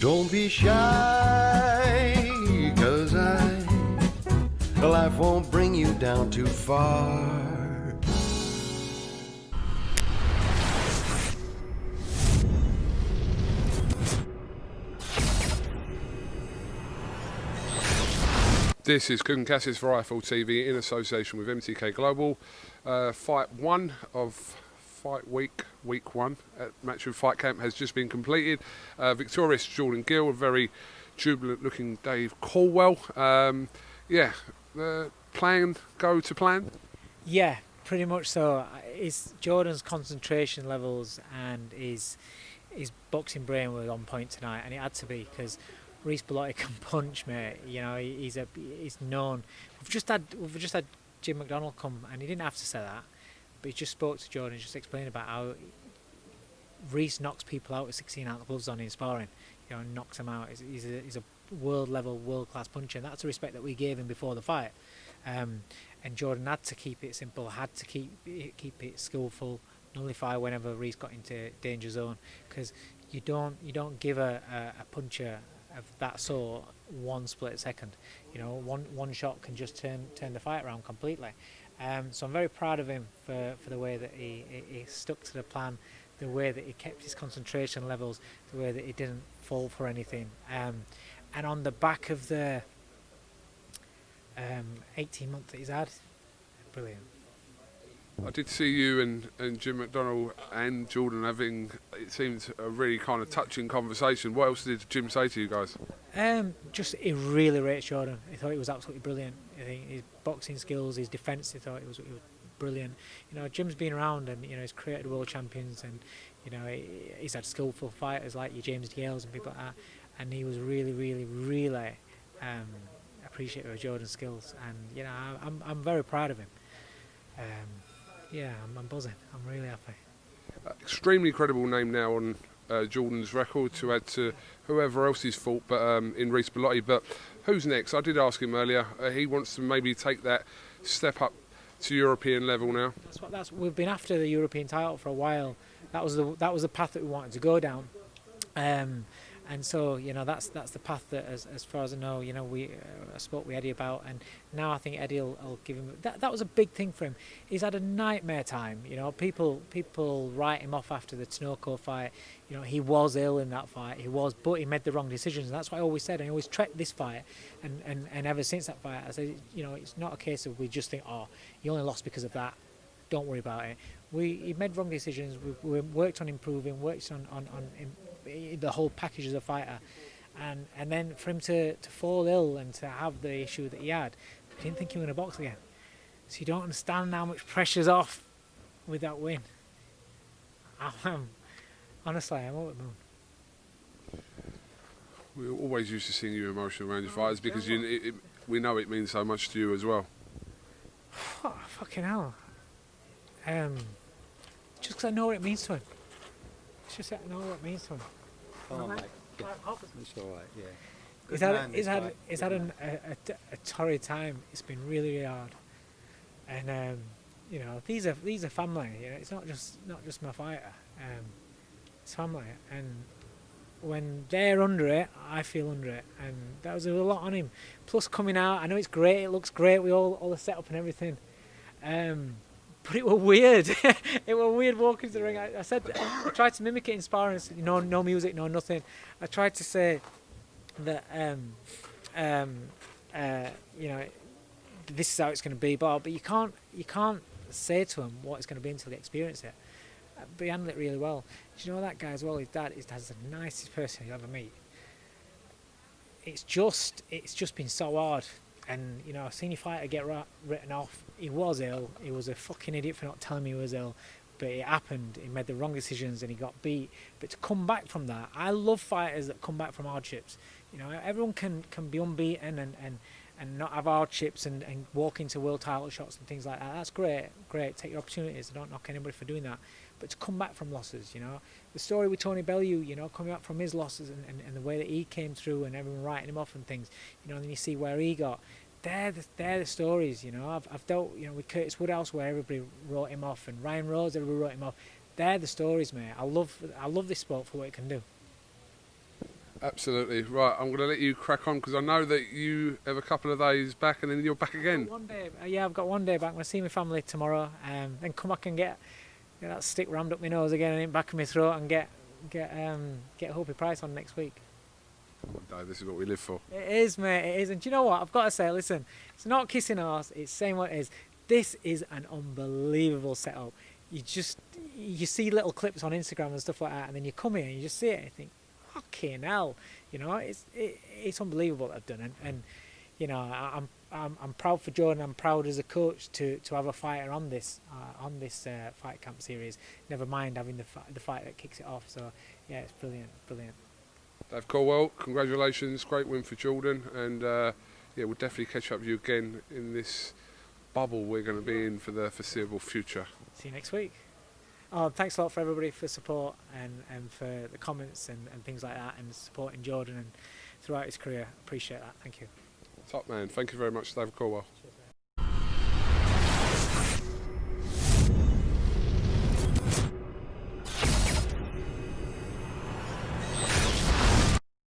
Don't be shy, 'cause life won't bring you down too far. This is KUGAN CASSIUS for Rifle TV in association with MTK Global. Fight 1 of Fight Week 1 at Matchroom Fight Camp has just been completed. Victorious Jordan Gill, a very jubilant looking Dave Coldwell. Plan go to plan? Yeah, pretty much so. Jordan's concentration levels and his boxing brain was on point tonight, and it had to be because Reece Bellotti can punch, mate. You know, he's known. We've just had Jim McDonald come, and he didn't have to say that, but he just spoke to Jordan, just explained about how Reece knocks people out with 16 out of the gloves on in sparring. You know, knocks them out. He's a world level, world class puncher, and that's the respect that we gave him before the fight. And Jordan had to keep it simple, had to keep it skillful, nullify whenever Reece got into danger zone, because you don't give a puncher of that sort one split second. You know, one shot can just turn the fight around completely. So I'm very proud of him for the way that he stuck to the plan, the way that he kept his concentration levels, the way that he didn't fall for anything. And on the back of the 18 months that he's had, brilliant. I did see you and Jim McDonald and Jordan having, it seemed, a really kind of touching conversation. What else did Jim say to you guys? Just he really rates Jordan. He thought he was absolutely brilliant. I think his boxing skills, his defence, he thought he was brilliant. You know, Jim's been around and, you know, he's created world champions, and, you know, he's had skillful fighters like your James Gales and people like that. And he was really appreciative of Jordan's skills, and, you know, I'm very proud of him. I'm buzzing. I'm really happy. Extremely credible name now on Jordan's record to add to whoever else's fought, but in Reece Bellotti. But who's next? I did ask him earlier. He wants to maybe take that step up to European level now. We've been after the European title for a while. That was the path that we wanted to go down. And so, you know, that's the path that, as far as I know, you know, I spoke with Eddie about, and now I think Eddie will give him that was a big thing for him. He's had a nightmare time, you know. People write him off after the Tinoco fight. You know, he was ill in that fight. But he made the wrong decisions, and that's what I always said. And I always trekked this fight, and ever since that fight, I said, you know, it's not a case of we just think, oh, he only lost because of that. Don't worry about it. He made wrong decisions. We worked on improving, worked on the whole package as a fighter, and then for him to fall ill and to have the issue that he had, I didn't think he was going to box again. So you don't understand how much pressure's off with that win. Honestly, I'm over the moon. We're always used to seeing you emotional around your fighters because we know it means so much to you as well. Oh, fucking hell. Just because I know what it means to him. It's just that I know what it means to him. Oh, mate. Yeah. It's all right, yeah. He's had a torrid time. It's been really hard, and you know, these are family. You know, it's not just my fighter. It's family, and when they're under it, I feel under it, and that was a lot on him. Plus coming out, I know it's great. It looks great with all the setup and everything. But it was weird. It was weird walking to the ring. I tried to mimic it in sparring. You know, no music, no nothing. I tried to say that, you know, this is how it's going to be. But you can't say to him what it's going to be until they experience it. But he handled it really well. Do you know that guy as well? His dad's the nicest person you'll ever meet. It's just been so hard. And, you know, I've seen your fighter get written off. He was ill. He was a fucking idiot for not telling me he was ill. But it happened. He made the wrong decisions and he got beat. But to come back from that, I love fighters that come back from hardships. You know, everyone can be unbeaten and not have hardships and walk into world title shots and things like that. That's great. Take your opportunities. I don't knock anybody for doing that. But to come back from losses, you know. The story with Tony Bellew, you know, coming back from his losses and the way that he came through and everyone writing him off and things, you know, and then you see where he got. They're the stories, you know. I've dealt, you know, with Curtis Woodhouse where everybody wrote him off, and Ryan Rose, everybody wrote him off. They're the stories, mate. I love this sport for what it can do. Absolutely. Right, I'm going to let you crack on because I know that you have a couple of days back and then you're back again. One day, yeah, I've got one day back. I'm going to see my family tomorrow, then come back and get that stick rammed up my nose again and in the back of my throat and get Hopey Price on next week. Come on, Dave, this is what we live for. It is, mate, it is. And do you know what? I've got to say, listen, it's not kissing arse, it's saying what it is. This is an unbelievable setup. You see little clips on Instagram and stuff like that, and then you come here and you just see it and you think, fucking hell, you know, it's unbelievable what I've done. And you know, I'm proud for Jordan. I'm proud as a coach to have a fighter on this fight camp series. Never mind having the fight that kicks it off. So yeah, it's brilliant. Dave Coldwell, congratulations, great win for Jordan, and yeah, we'll definitely catch up with you again in this bubble we're going to be in for the foreseeable future. See you next week. Thanks a lot for everybody for support and for the comments and things like that, and supporting Jordan and throughout his career. Appreciate that. Thank you. Top man, thank you very much, Dave Coldwell. Cheers.